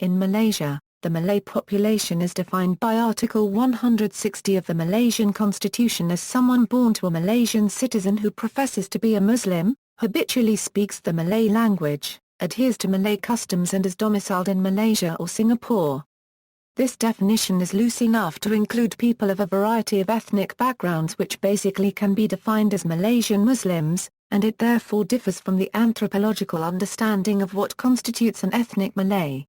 In Malaysia, the Malay population is defined by Article 160 of the Malaysian Constitution as someone born to a Malaysian citizen who professes to be a Muslim, habitually speaks the Malay language, adheres to Malay customs and is domiciled in Malaysia or Singapore. This definition is loose enough to include people of a variety of ethnic backgrounds which basically can be defined as Malaysian Muslims, and it therefore differs from the anthropological understanding of what constitutes an ethnic Malay.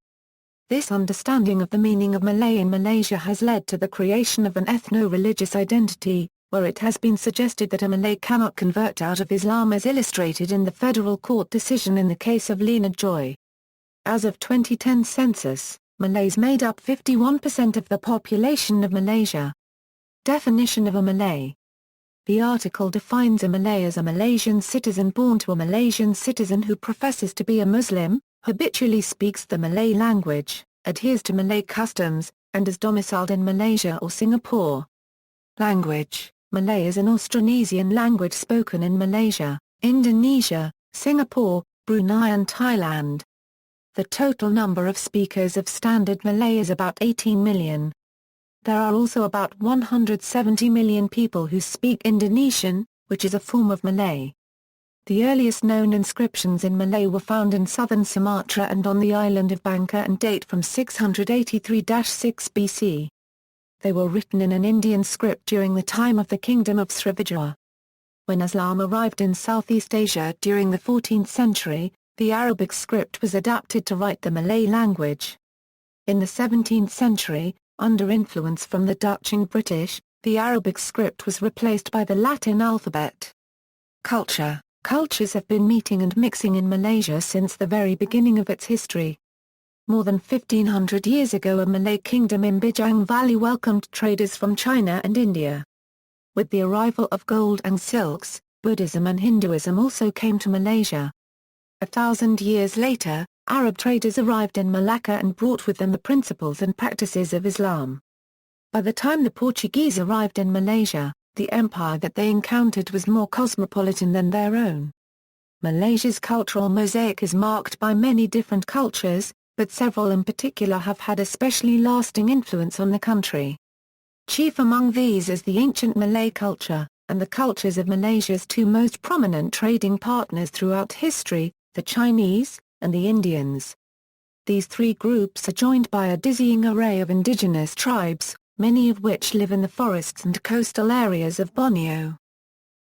This understanding of the meaning of Malay in Malaysia has led to the creation of an ethno-religious identity, where it has been suggested that a Malay cannot convert out of Islam as illustrated in the federal court decision in the case of Lina Joy. As of 2010 census, Malays made up 51% of the population of Malaysia. Definition of a Malay. The article defines a Malay as a Malaysian citizen born to a Malaysian citizen who professes to be a Muslim, habitually speaks the Malay language, adheres to Malay customs, and is domiciled in Malaysia or Singapore. Language. Malay is an Austronesian language spoken in Malaysia, Indonesia, Singapore, Brunei and Thailand. The total number of speakers of Standard Malay is about 18 million. There are also about 170 million people who speak Indonesian, which is a form of Malay. The earliest known inscriptions in Malay were found in southern Sumatra and on the island of Bangka and date from 683-6 BC. They were written in an Indian script during the time of the Kingdom of Srivijaya. When Islam arrived in Southeast Asia during the 14th century, the Arabic script was adapted to write the Malay language. In the 17th century, under influence from the Dutch and British, the Arabic script was replaced by the Latin alphabet. Culture. Cultures have been meeting and mixing in Malaysia since the very beginning of its history. More than 1500 years ago a Malay kingdom in Bijang Valley welcomed traders from China and India. With the arrival of gold and silks, Buddhism and Hinduism also came to Malaysia. 1,000 years later, Arab traders arrived in Malacca and brought with them the principles and practices of Islam. By the time the Portuguese arrived in Malaysia, the empire that they encountered was more cosmopolitan than their own. Malaysia's cultural mosaic is marked by many different cultures, but several in particular have had especially lasting influence on the country. Chief among these is the ancient Malay culture, and the cultures of Malaysia's two most prominent trading partners throughout history, the Chinese, and the Indians. These three groups are joined by a dizzying array of indigenous tribes, many of which live in the forests and coastal areas of Borneo.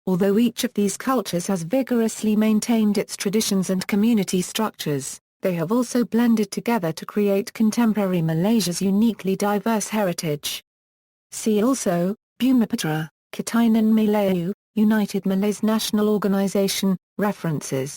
Although each of these cultures has vigorously maintained its traditions and community structures, they have also blended together to create contemporary Malaysia's uniquely diverse heritage. See also, Bumiputera, Kitanan Malayu, United Malays National Organization, references.